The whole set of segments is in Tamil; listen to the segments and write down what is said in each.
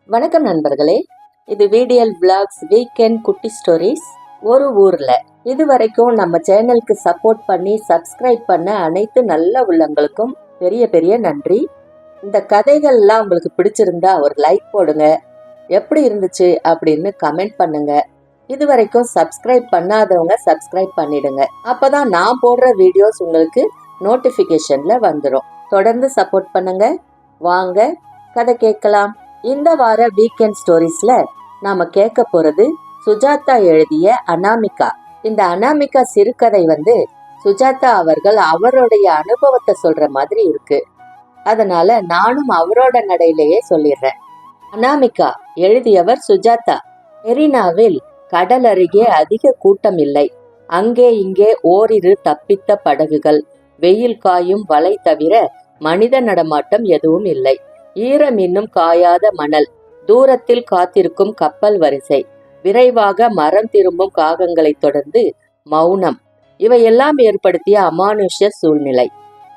வணக்கம் நண்பர்களே, இது VDL Vlogs வீக்கெண்ட் குட்டி ஸ்டோரிஸ். ஒரு ஊர்ல இது வரைக்கும் நம்ம சேனலுக்கு சப்போர்ட் பண்ணி சப்ஸ்கிரைப் பண்ண அனைத்து நல்ல உள்ளங்களுக்கும் பெரிய பெரிய நன்றி. இந்த கதைகள்லாம் உங்களுக்கு பிடிச்சிருந்தா ஒரு லைக் போடுங்க, எப்படி இருந்துச்சு அப்படின்னு கமெண்ட் பண்ணுங்க. இது வரைக்கும் சப்ஸ்கிரைப் பண்ணாதவங்க சப்ஸ்கிரைப் பண்ணிடுங்க, அப்பதான் நான் போடுற வீடியோஸ் உங்களுக்கு நோட்டிபிகேஷன்ல வந்துடும். தொடர்ந்து சப்போர்ட் பண்ணுங்க. வாங்க கதை கேட்கலாம். இந்த வார வீக்கெண்ட் ஸ்டோரிஸ்ல நாம கேட்க போறது சுஜாதா எழுதிய அனாமிகா. இந்த அனாமிகா சிறுகதை சுஜாதா அவர்கள் அவருடைய அனுபவத்தை சொல்ற மாதிரி இருக்கு. அதனால நானும் அவரோட நடையிலேயே சொல்லிடுறேன். அனாமிகா எழுதியவர் சுஜாதா. மெரினாவில் கடல் அருகே அதிக கூட்டம் இல்லை. அங்கே இங்கே ஓரிரு தப்பித்த படகுகள், வெயில் காயும் வலை தவிர மனித நடமாட்டம் எதுவும் இல்லை. ஈரம் இன்னும் காயாத மணல், தூரத்தில் காத்திருக்கும் கப்பல் வரிசை, விரைவாக மரம் திரும்பும் காகங்களை தொடர்ந்து மௌனம், இவையெல்லாம் ஏற்படுத்திய அமானுஷ்ய சூழ்நிலை.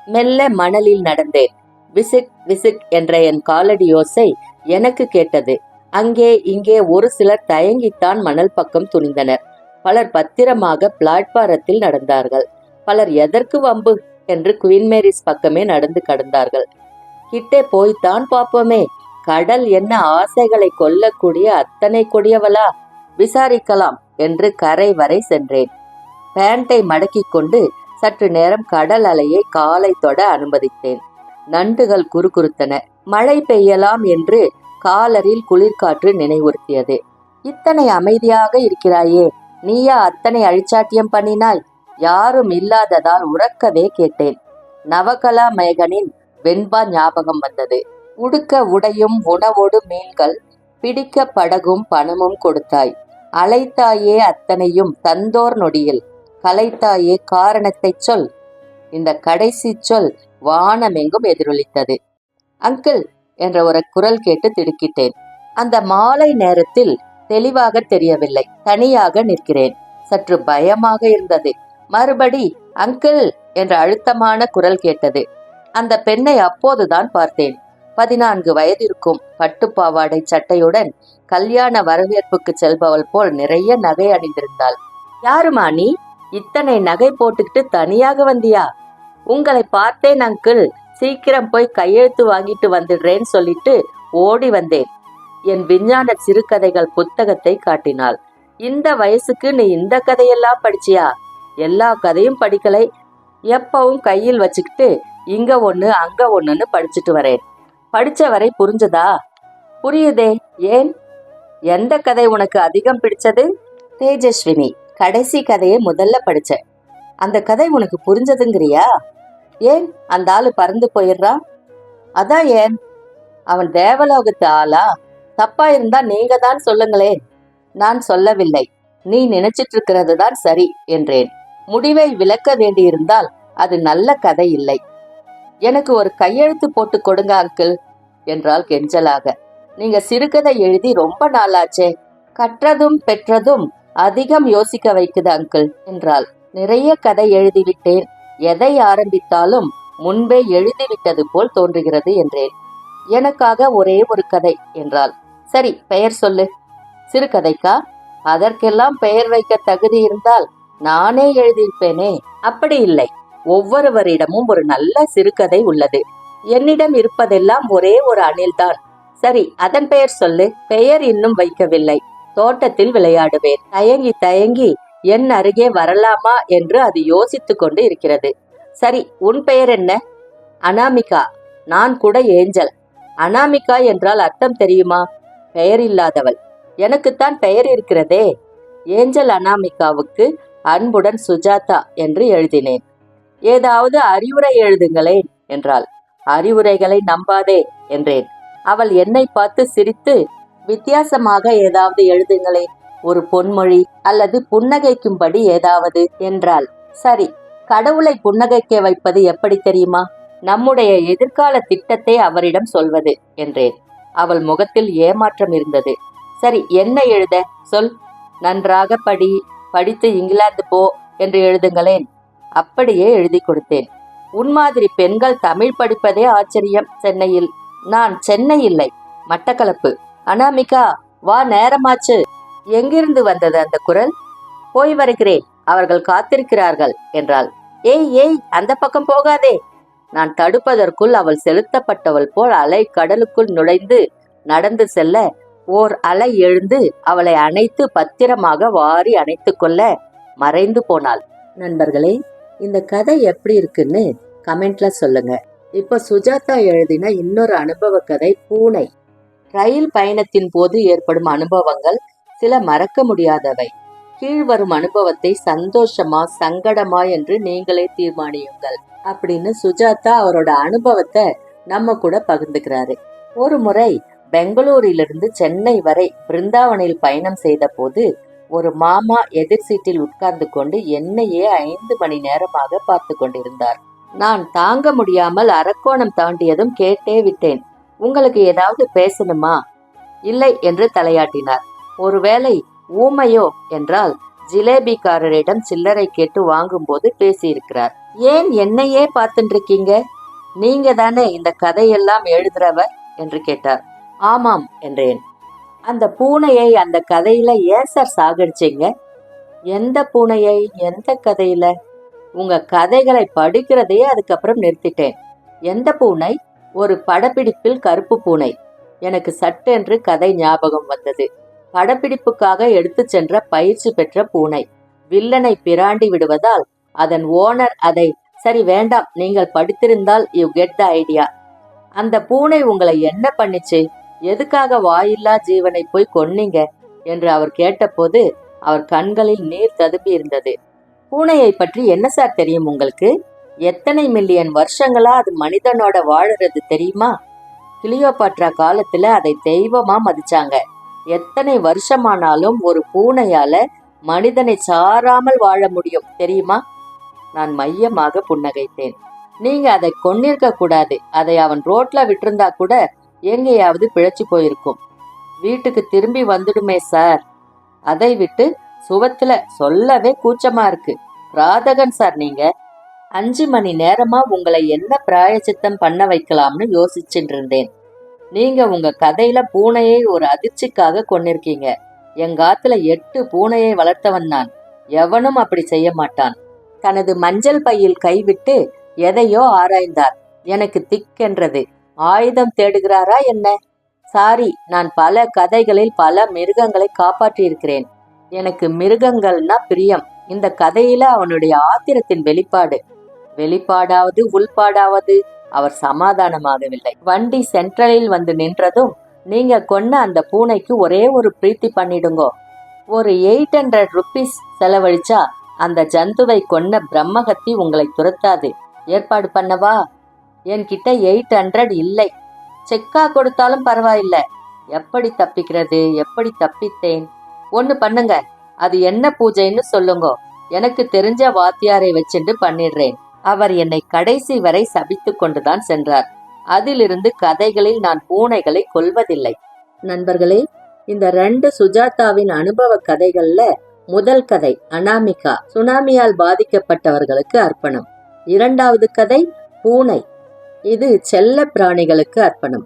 மெல்ல மணலில் நடந்தேன். விசிக் விசிக் என்ற என் காலடி யோசை எனக்கு கேட்டது. அங்கே இங்கே ஒரு சிலர் தயங்கித்தான் மணல் பக்கம் துணிந்தனர். பலர் பத்திரமாக பிளாட்பாரத்தில் நடந்தார்கள். பலர் எதற்கு வம்பு என்று குவீன் மேரிஸ் பக்கமே நடந்து கடந்தார்கள். கிட்டே போய்த்தான் பார்ப்போமே, கடல் என்ன ஆசைகளை கொல்லக்கூடிய அத்தனை கொடியவளா, விசாரிக்கலாம் என்று கரை வரை சென்றேன். பேண்டை மடக்கி கொண்டு சற்று நேரம் கடல் அலையை காலை தொட அனுமதித்தேன். நண்டுகள் குறுகுறுத்தன. மழை பெய்யலாம் என்று காலரில் குளிர்காற்று நினைவுறுத்தியது. இத்தனை அமைதியாக இருக்கிறாயே, நீயா அத்தனை அழிச்சாட்டியம் பண்ணினாய்? யாரும் இல்லாததால் உறக்கவே கேட்டேன். நவகலா மேகனின் வெண்பா ஞாபகம் வந்தது. உடுக்க உடையும் உணவோடு மீன்கள், பிடிக்க படகும் பணமும் கொடுத்தாய். அழைத்தாயே அத்தனையும் தந்தோர் நொடியில், கலைத்தாயே காரணத்தை சொல். இந்த கடைசி சொல் வானமெங்கும் எதிரொலித்தது. அங்கிள் என்ற ஒரு குரல் கேட்டு திடுக்கிட்டேன். அந்த மாலை நேரத்தில் தெளிவாக தெரியவில்லை. தனியாக நிற்கிறேன். சற்று பயமாக இருந்தது. மறுபடி அங்கிள் என்ற அழுத்தமான குரல் கேட்டது. அந்த பெண்ணை அப்போதுதான் பார்த்தேன். 14 வயதிருக்கும். பட்டுப்பாவாடை சட்டையுடன் கல்யாண வரவேற்புக்கு செல்பவள் போல் நிறைய நகை அணிந்திருந்தாள். யாருமா நீ? இத்தனை நகை போட்டுக்கிட்டு தனியாக வந்தியா? உங்களை பார்த்தேன் அங்கிள், சீக்கிரம் போய் கையெழுத்து வாங்கிட்டு வந்துடுறேன்னு சொல்லிட்டு ஓடி வந்தேன். என் விஞ்ஞான சிறுகதைகள் புத்தகத்தை காட்டினாள். இந்த வயசுக்கு நீ இந்த கதையெல்லாம் படிச்சியா? எல்லா கதையும் படிக்கலை, எப்பவும் கையில் வச்சுக்கிட்டு இங்க ஒண்ணு அங்க ஒண்ணுன்னு படிச்சுட்டு வரேன். படிச்ச வரை புரிஞ்சதா? புரியுதே. ஏன்? எந்த கதை உனக்கு அதிகம் பிடிச்சது? தேஜஸ்வினி கடைசி கதையை முதல்ல படிச்ச. அந்த கதை உனக்கு புரிஞ்சதுங்கிறியா? ஏன் அந்த ஆளு பறந்து போயிடுறான்? அதான் ஏன்? அவன் தேவலோகத்து ஆளா? தப்பா இருந்தா நீங்க தான் சொல்லுங்களேன். நான் சொல்லவில்லை, நீ நினைச்சிட்டு இருக்கிறது தான் சரி என்றேன். முடிவை விளக்க வேண்டியிருந்தால் அது நல்ல கதை இல்லை. எனக்கு ஒரு கையெழுத்து போட்டு கொடுங்க அங்கிள் என்றாள் கெஞ்சலாக. நீங்க சிறுகதை எழுதி ரொம்ப நாளாச்சே, கற்றதும் பெற்றதும் அதிகம் யோசிக்க வைக்குது அங்கிள் என்றாள். நிறைய கதை எழுதிவிட்டேன், எதை ஆரம்பித்தாலும் முன்பே எழுதிவிட்டது போல் தோன்றுகிறது என்றேன். எனக்காக ஒரே ஒரு கதை என்றாள். சரி, பெயர் சொல்லு. சிறுகதைக்கா? அதற்கெல்லாம் பெயர் வைக்க தகுதி இருந்தால் நானே எழுதியிருப்பேனே. அப்படி இல்லை, ஒவ்வொருவரிடமும் ஒரு நல்ல சிறுகதை உள்ளது. என்னிடம் இருப்பதெல்லாம் ஒரே ஒரு அணில்தான். சரி, அதன் பெயர் சொல்லு. பெயர் இன்னும் வைக்கவில்லை. தோட்டத்தில் விளையாடுவேன். தயங்கி தயங்கி என் அருகே வரலாமா என்று அது யோசித்து கொண்டு இருக்கிறது. சரி, உன் பெயர் என்ன? அனாமிகா. நான் கூட ஏஞ்சல். அனாமிகா என்றால் அர்த்தம் தெரியுமா? பெயர் இல்லாதவள். எனக்குத்தான் பெயர் இருக்கிறதே. ஏஞ்சல் அனாமிகாவுக்கு அன்புடன் சுஜாதா என்று எழுதினேன். ஏதாவது அறிவுரை எழுதுங்களேன் என்றாள். அறிவுரைகளை நம்பாதே என்றேன். அவள் என்னை பார்த்து சிரித்து, வித்தியாசமாக ஏதாவது எழுதுங்களேன், ஒரு பொன்மொழி அல்லது புன்னகைக்கும்படி ஏதாவது என்றாள். சரி, கடவுளை புன்னகைக்க வைப்பது எப்படி தெரியுமா? நம்முடைய எதிர்கால திட்டத்தை அவரிடம் சொல்வது என்றேன். அவள் முகத்தில் ஏமாற்றம் இருந்தது. சரி, என்ன எழுத சொல். நன்றாக படி, படித்து இங்கிலாந்து போ என்று எழுதுங்களேன். அப்படியே எழுதி கொடுத்தேன். உன் மாதிரி பெண்கள் தமிழ் படிப்பதே ஆச்சரியம். சென்னையில். நான் சென்னை இல்லை, மட்டக்களப்பு. அனாமிகா, வா, நேரமாச்சு. எங்கிருந்து வந்தது அந்த குரல்? போய் வருகிறேன், அவர்கள் காத்திருக்கிறார்கள் என்றாள். ஏய் ஏய், அந்த பக்கம் போகாதே. நான் தடுப்பதற்குள் அவள் செலுத்தப்பட்டவள் போல் அலை கடலுக்குள் நுழைந்து நடந்து செல்ல, ஓர் அலை எழுந்து அவளை அணைத்து பத்திரமாக வாரி அணைத்து கொள்ள மறைந்து போனாள். நண்பர்களே, இந்த கதை எப்படி இருக்குன்னு கமெண்ட்ல சொல்லுங்க. இப்ப சுஜாதா எழுதின இன்னொரு அனுபவ கதை பூனை. ரயில் பயணத்தின் போது ஏற்படும் அனுபவங்கள் சில மறக்க முடியாதவை. கீழ்வரும் அனுபவத்தை சந்தோஷமா சங்கடமா என்று நீங்களே தீர்மானியுங்கள் அப்படின்னு சுஜாதா அவரோட அனுபவத்தை நம்ம கூட பகிர்ந்துக்கிறாரு. ஒரு முறை பெங்களூரிலிருந்து சென்னை வரை பிருந்தாவனில் பயணம் செய்த போது ஒரு மாமா எதிர் சீட்டில் உட்கார்ந்து கொண்டு என்னையே 5 மணி நேரமாக பார்த்து கொண்டிருந்தார். நான் தாங்க முடியாமல் அரக்கோணம் தாண்டியதும் கேட்டே விட்டேன், உங்களுக்கு ஏதாவது பேசணுமா? இல்லை என்று தலையாட்டினார். ஒருவேளை ஊமையோ என்றால் ஜிலேபிக்காரரிடம் சில்லறை கேட்டு வாங்கும்போது பேசியிருக்கிறார். ஏன் என்னையே பார்த்துட்டு இருக்கீங்க? நீங்க தானே இந்த கதையெல்லாம் எழுதுறவர் என்று கேட்டார். ஆமாம் என்றேன். அந்த பூனையை அந்த கதையில ஏன் சார் சாகடிச்சீங்க? எந்த பூனையை? எந்த கதையில? உங்க கதைகளை படிக்கிறதையே அதுக்கப்புறம் நிறுத்திட்டேன். எந்த பூனை? ஒரு படப்பிடிப்பில் கருப்பு பூனை. எனக்கு சட்டென்று கதை ஞாபகம் வந்தது. படப்பிடிப்புக்காக எடுத்து சென்ற பயிற்சி பெற்ற பூனை வில்லனை பிராண்டி விடுவதால் அதன் ஓனர் அதை, சரி வேண்டாம், நீங்கள் படித்திருந்தால் யூ கெட் த ஐடியா. அந்த பூனை உங்களை என்ன பண்ணிச்சு? எதுக்காக வாயில்லா ஜீவனை போய் கொன்னீங்க என்று அவர் கேட்டபோது அவர் கண்களில் நீர் ததும்பி இருந்தது. பூனையை பற்றி என்ன சார் தெரியும் உங்களுக்கு? எத்தனை மில்லியன் வருஷங்களா அது மனிதனோட வாழறது தெரியுமா? கிளியோபாட்ரா காலத்துல அதை தெய்வமா மதிச்சாங்க. எத்தனை வருஷமானாலும் ஒரு பூனையால மனிதனை சாராமல் வாழ முடியும் தெரியுமா? நான் மையமாக புன்னகைத்தேன். நீங்க அதை கொன்னிருக்க கூடாது. அதை அவன் ரோட்ல விட்டிருந்தா கூட எங்கேயாவது பிழைச்சு போயிருக்கும். வீட்டுக்கு திரும்பி வந்துடுமே சார். அதை விட்டு சுவத்துல சொல்லவே கூச்சமா இருக்கு. ராதகன் சார் நீங்க. 5 மணி நேரமா உங்களை என்ன பிராயச்சித்தம் பண்ண வைக்கலாம்னு யோசிச்சுட்டு இருந்தேன். நீங்க உங்க கதையில பூனையை ஒரு அதிர்ச்சிக்காக கொன்னிருக்கீங்க. எங்காத்துல 8 பூனையை வளர்த்தவன் நான். எவனும் அப்படி செய்ய மாட்டான். தனது மஞ்சள் பையில் கைவிட்டு எதையோ ஆராய்ந்தார். எனக்கு திக்கென்றது. ஆயுதம் தேடுகிறாரா என்ன? சாரி, நான் பல கதைகளில் பல மிருகங்களை காப்பாற்றி இருக்கிறேன். எனக்கு மிருகங்கள்னா பிரியம். இந்த கதையில அவனுடைய ஆத்திரத்தின் வெளிப்பாடாவது உள்பாடாவது. அவர் சமாதானமாகவில்லை. வண்டி சென்ட்ரலில் வந்து நின்றதும், நீங்க கொன்ன அந்த பூனைக்கு ஒரே ஒரு பிரீத்தி பண்ணிடுங்கோ. ஒரு 800 rupees செலவழிச்சா அந்த ஜந்துவை கொன்ன பிரம்மகத்தி உங்களை துரத்தாது. ஏற்பாடு பண்ணவா? என்கிட்ட 800 இல்லை. செக்கா கொடுத்தாலும் பரவாயில்லை. எப்படி தப்பிக்கிறது? எப்படி தப்பித்தேன்? ஒண்ணு பண்ணுங்க, அது என்ன பூஜைன்னு சொல்லுங்க. எனக்கு தெரிஞ்ச வாத்தியாரை வச்சுட்டு பண்ணிடுறேன். அவர் என்னை கடைசி வரை சபித்து கொண்டுதான் சென்றார். அதிலிருந்து கதைகளில் நான் பூனைகளை கொல்வதில்லை. நண்பர்களே, இந்த 2 சுஜாதாவின் அனுபவ கதைகள்ல முதல் கதை அனாமிகா, சுனாமியால் பாதிக்கப்பட்டவர்களுக்கு அர்ப்பணம். 2வது கதை பூனை, இது செல்ல பிராணிகளுக்கு அர்ப்பணம்.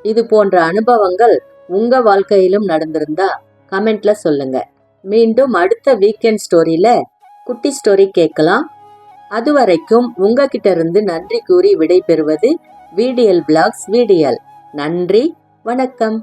இது போன்ற அனுபவங்கள் உங்க வாழ்க்கையிலும் நடந்திருந்தா கமெண்ட்ல சொல்லுங்க. மீண்டும் அடுத்த வீக்கெண்ட் ஸ்டோரியில குட்டி ஸ்டோரி கேட்கலாம். அதுவரைக்கும் உங்ககிட்ட இருந்து நன்றி கூறி விடை பெறுவது VDL Vlogs VDL. நன்றி, வணக்கம்.